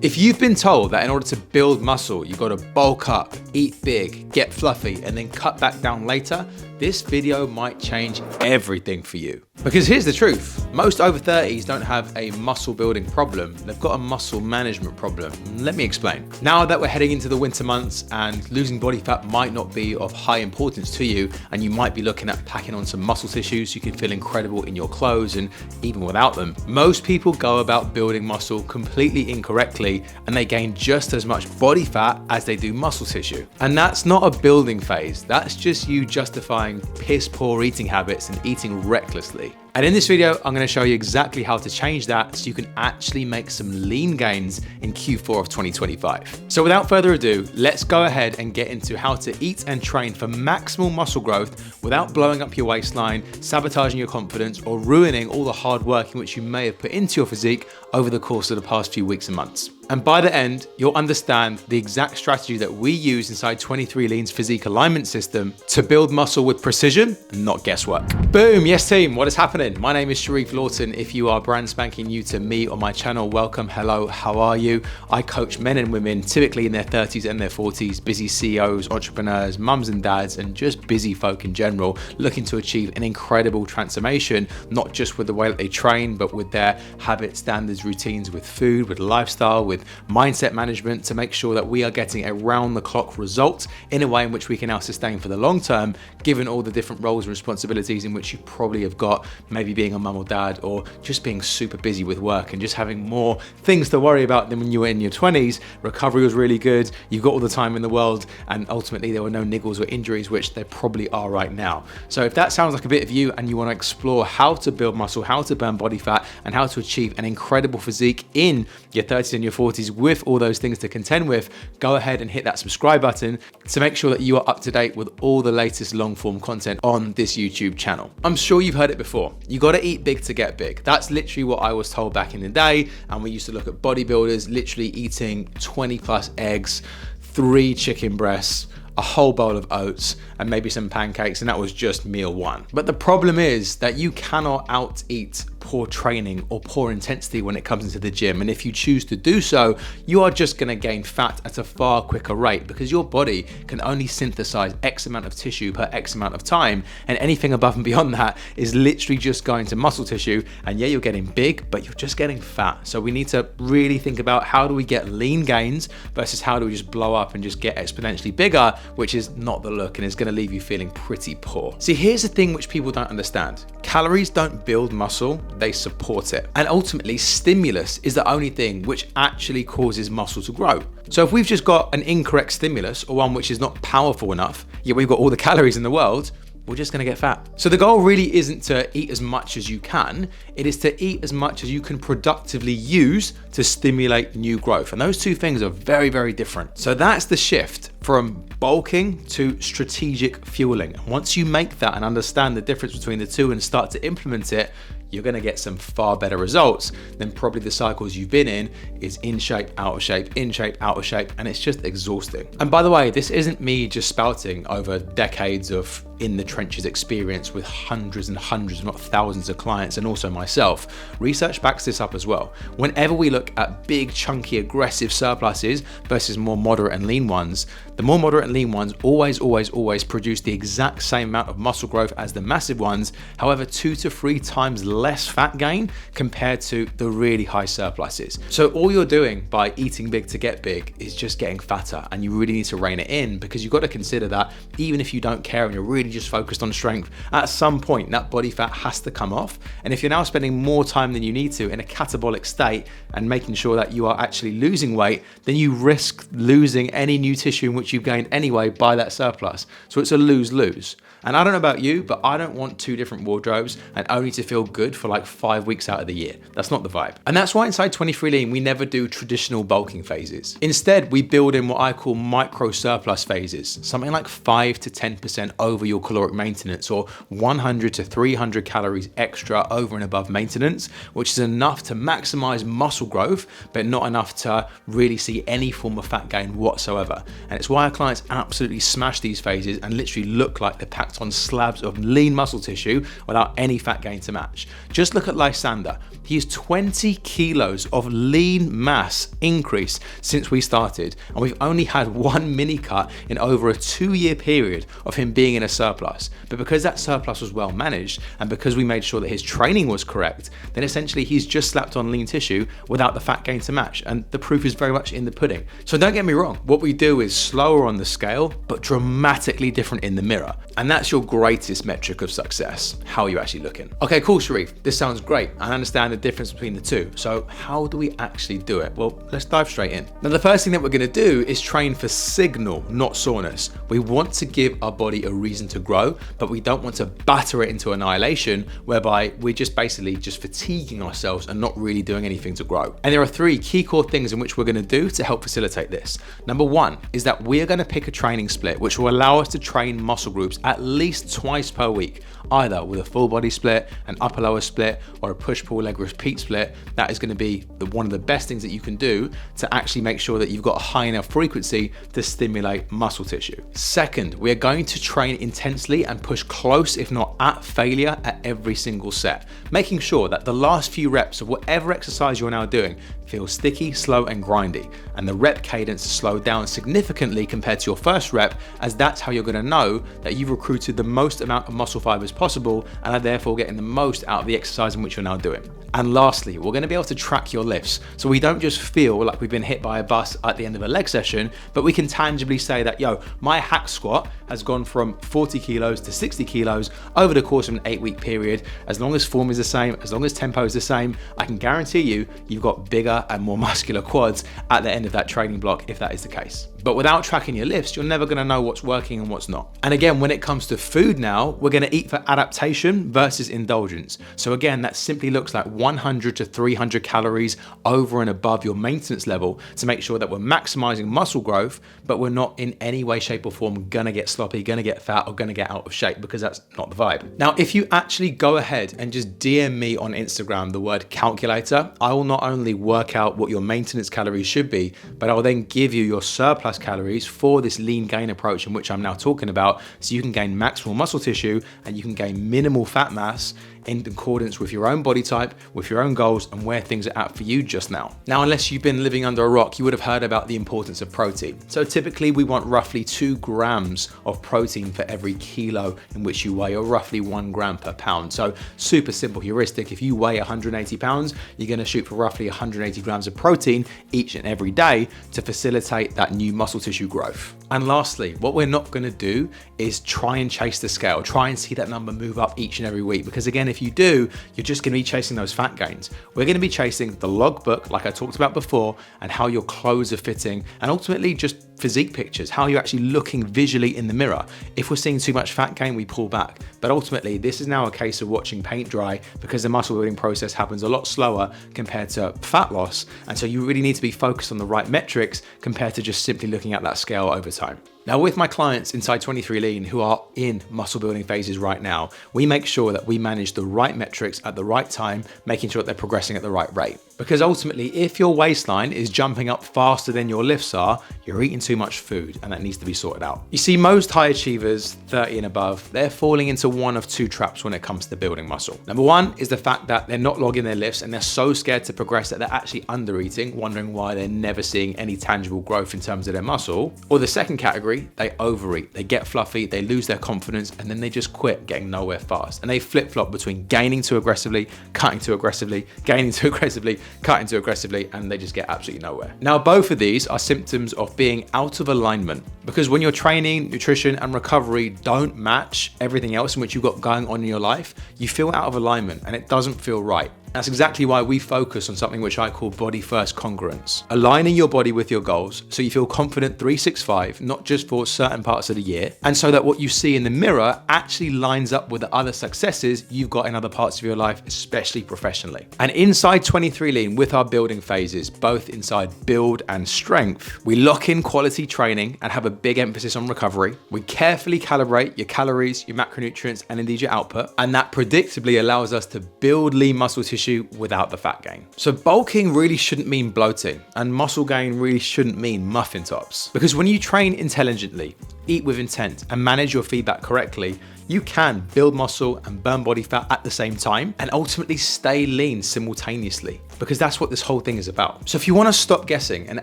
If you've been told that in order to build muscle, you've got to bulk up, eat big, get fluffy, and then cut back down later, this video might change everything for you. Because here's the truth, most over 30s don't have a muscle building problem, they've got a muscle management problem. Let me explain. Now that we're heading into the winter months and losing body fat might not be of high importance to you, and you might be looking at packing on some muscle tissue so you can feel incredible in your clothes and even without them, most people go about building muscle completely incorrectly and they gain just as much body fat as they do muscle tissue. And that's not a building phase, that's just you justifying piss poor eating habits and eating recklessly. And in this video, I'm going to show you exactly how to change that so you can actually make some lean gains in Q4 of 2025. So without further ado, let's go ahead and get into how to eat and train for maximal muscle growth without blowing up your waistline, sabotaging your confidence, or ruining all the hard work in which you may have put into your physique over the course of the past few weeks and months. And by the end, you'll understand the exact strategy that we use inside 23 Lean's physique alignment system to build muscle with precision and not guesswork. Boom, yes team, what is happening? My name is Sharif Lawton. If you are brand spanking new to me or my channel, welcome, hello, how are you? I coach men and women, typically in their 30s and their 40s, busy CEOs, entrepreneurs, mums and dads, and just busy folk in general, looking to achieve an incredible transformation, not just with the way that they train, but with their habits, standards, routines, with food, with lifestyle, with mindset management, to make sure that we are getting a round the clock result in a way in which we can now sustain for the long term, given all the different roles and responsibilities in which you probably have got, maybe being a mum or dad, or just being super busy with work and just having more things to worry about than when you were in your 20s. Recovery was really good, you've got all the time in the world, and ultimately there were no niggles or injuries, which there probably are right now. So if that sounds like a bit of you and you want to explore how to build muscle, how to burn body fat, and how to achieve an incredible physique in your 30s and your 40s with all those things to contend with, go ahead and hit that subscribe button to make sure that you are up to date with all the latest long form content on this YouTube channel. I'm sure you've heard it before. You got to eat big to get big. That's literally what I was told back in the day. And we used to look at bodybuilders literally eating 20 plus eggs, 3 chicken breasts, a whole bowl of oats, and maybe some pancakes, and that was just meal one. But the problem is that you cannot out eat poor training or poor intensity when it comes into the gym. And if you choose to do so, you are just going to gain fat at a far quicker rate, because your body can only synthesize X amount of tissue per X amount of time, and anything above and beyond that is literally just going to muscle tissue. And yeah, you're getting big, but you're just getting fat. So we need to really think about how do we get lean gains versus how do we just blow up and just get exponentially bigger, which is not the look and is going to leave you feeling pretty poor. See, here's the thing which people don't understand. Calories don't build muscle, they support it. And ultimately, stimulus is the only thing which actually causes muscle to grow. So if we've just got an incorrect stimulus, or one which is not powerful enough, yet we've got all the calories in the world, we're just gonna get fat. So the goal really isn't to eat as much as you can, it is to eat as much as you can productively use to stimulate new growth. And those two things are very, very different. So that's the shift from bulking to strategic fueling. And once you make that and understand the difference between the two and start to implement it, you're gonna get some far better results than probably the cycles you've been in is in shape, out of shape, in shape, out of shape, and it's just exhausting. And by the way, this isn't me just spouting over decades of in the trenches experience with hundreds and hundreds, if not thousands of clients, and also myself. Research backs this up as well. Whenever we look at big, chunky, aggressive surpluses versus more moderate and lean ones, the more moderate and lean ones always produce the exact same amount of muscle growth as the massive ones, however 2 to 3 times less fat gain compared to the really high surpluses. So all you're doing by eating big to get big is just getting fatter, and you really need to rein it in, because you've got to consider that even if you don't care and you're really just focused on strength, at some point that body fat has to come off. And if you're now spending more time than you need to in a catabolic state and making sure that you are actually losing weight, then you risk losing any new tissue in which you've gained anyway by that surplus. So it's a lose-lose. And I don't know about you, but I don't want 2 different wardrobes and only to feel good for like 5 weeks out of the year. That's not the vibe. And that's why inside 23 Lean, we never do traditional bulking phases. Instead, we build in what I call micro surplus phases, something like 5 to 10% over your your caloric maintenance, or 100 to 300 calories extra over and above maintenance, which is enough to maximize muscle growth, but not enough to really see any form of fat gain whatsoever. And it's why our clients absolutely smash these phases and literally look like they're packed on slabs of lean muscle tissue without any fat gain to match. Just look at Lysander. He's 20 kilos of lean mass increase since we started, and we've only had one mini cut in over a 2-year period of him being in a surplus. But because that surplus was well managed, and because we made sure that his training was correct, then essentially he's just slapped on lean tissue without the fat gain to match, and the proof is very much in the pudding. So don't get me wrong, what we do is slower on the scale, but dramatically different in the mirror. And that's your greatest metric of success. How are you actually looking? Okay, cool, Sharif, this sounds great. I understand the difference between the two. So how do we actually do it? Well, let's dive straight in. Now, the first thing that we're gonna do is train for signal, not soreness. We want to give our body a reason to grow, but we don't want to batter it into annihilation, whereby we're just basically just fatiguing ourselves and not really doing anything to grow. And there are 3 key core things in which we're gonna do to help facilitate this. Number 1 is that we're gonna pick a training split, which will allow us to train muscle groups at least twice per week, either with a full body split, an upper lower split, or a push pull leg repeat split. That is going to be one of the best things that you can do to actually make sure that you've got a high enough frequency to stimulate muscle tissue. Second, we are going to train intensely and push close, if not at failure, at every single set, making sure that the last few reps of whatever exercise you're now doing feel sticky, slow, and grindy, and the rep cadence slow down significantly compared to your first rep, as that's how you're going to know that you've recruited the most amount of muscle fibers possible and are therefore getting the most out of the exercise in which you're now doing. And lastly, we're going to be able to track your lifts, so we don't just feel like we've been hit by a bus at the end of a leg session, but we can tangibly say that, yo, my hack squat has gone from 40 kilos to 60 kilos over the course of an 8-week period. As long as form is the same, as long as tempo is the same, I can guarantee you've got bigger and more muscular quads at the end of that training block if that is the case. But without tracking your lifts, you're never going to know what's working and what's not. And again, when it comes to food now, we're going to eat for adaptation versus indulgence. So again, that simply looks like 100 to 300 calories over and above your maintenance level to make sure that we're maximizing muscle growth, but we're not in any way, shape, or form going to get sloppy, going to get fat, or going to get out of shape, because that's not the vibe. Now, if you actually go ahead and just DM me on Instagram the word calculator, I will not only work out what your maintenance calories should be, but I'll then give you your surplus calories for this lean gain approach in which I'm now talking about, so you can gain maximal muscle tissue and you can gain minimal fat mass in accordance with your own body type, with your own goals, and where things are at for you just now. Now, unless you've been living under a rock, you would have heard about the importance of protein. So typically we want roughly 2 grams of protein for every kilo in which you weigh, or roughly 1 gram per pound. So super simple heuristic. If you weigh 180 pounds, you're gonna shoot for roughly 180 grams of protein each and every day to facilitate that new muscle tissue growth. And lastly, what we're not gonna do is try and chase the scale, try and see that number move up each and every week, because again, if you do, you're just going to be chasing those fat gains. We're going to be chasing the logbook, like I talked about before, and how your clothes are fitting, and ultimately just physique pictures, how you're actually looking visually in the mirror. If we're seeing too much fat gain, we pull back. But ultimately, this is now a case of watching paint dry, because the muscle building process happens a lot slower compared to fat loss. And so you really need to be focused on the right metrics compared to just simply looking at that scale over time. Now, with my clients inside 23 Lean who are in muscle building phases right now, we make sure that we manage the right metrics at the right time, making sure that they're progressing at the right rate. Because ultimately, if your waistline is jumping up faster than your lifts are, you're eating too much food, and that needs to be sorted out. You see, most high achievers, 30 and above, they're falling into one of 2 traps when it comes to building muscle. Number 1 is the fact that they're not logging their lifts, and they're so scared to progress that they're actually under eating, wondering why they're never seeing any tangible growth in terms of their muscle. Or the second category, they overeat, they get fluffy, they lose their confidence, and then they just quit, getting nowhere fast. And they flip-flop between gaining too aggressively, cutting too aggressively, gaining too aggressively, cutting too aggressively, and they just get absolutely nowhere. Now, both of these are symptoms of being out of alignment, because when your training, nutrition, and recovery don't match everything else in which you've got going on in your life, you feel out of alignment and it doesn't feel right. That's exactly why we focus on something which I call body first congruence. Aligning your body with your goals so you feel confident 365, not just for certain parts of the year, and so that what you see in the mirror actually lines up with the other successes you've got in other parts of your life, especially professionally. And inside 23 Lean, with our building phases, both inside build and strength, we lock in quality training and have a big emphasis on recovery. We carefully calibrate your calories, your macronutrients, and indeed your output. And that predictably allows us to build lean muscle tissue without the fat gain. So bulking really shouldn't mean bloating, and muscle gain really shouldn't mean muffin tops. Because when you train intelligently, eat with intent, and manage your feedback correctly, you can build muscle and burn body fat at the same time and ultimately stay lean simultaneously, because that's what this whole thing is about. So if you want to stop guessing and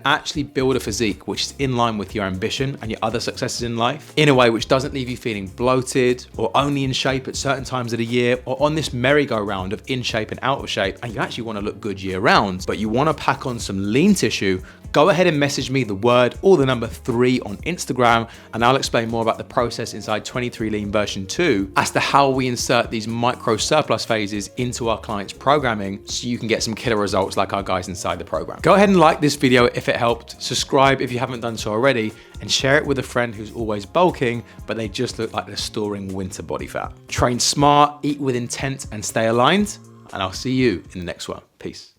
actually build a physique which is in line with your ambition and your other successes in life, in a way which doesn't leave you feeling bloated or only in shape at certain times of the year, or on this merry-go-round of in shape and out of shape, and you actually want to look good year round, but you want to pack on some lean tissue, go ahead and message me the word or the number 3 on Instagram, and I'll explain more about the process inside 23 Lean version 2 as to how we insert these micro surplus phases into our clients' programming so you can get some killer results like our guys inside the program. Go ahead and like this video if it helped, subscribe if you haven't done so already, and share it with a friend who's always bulking, but they just look like they're storing winter body fat. Train smart, eat with intent, and stay aligned, and I'll see you in the next one. Peace.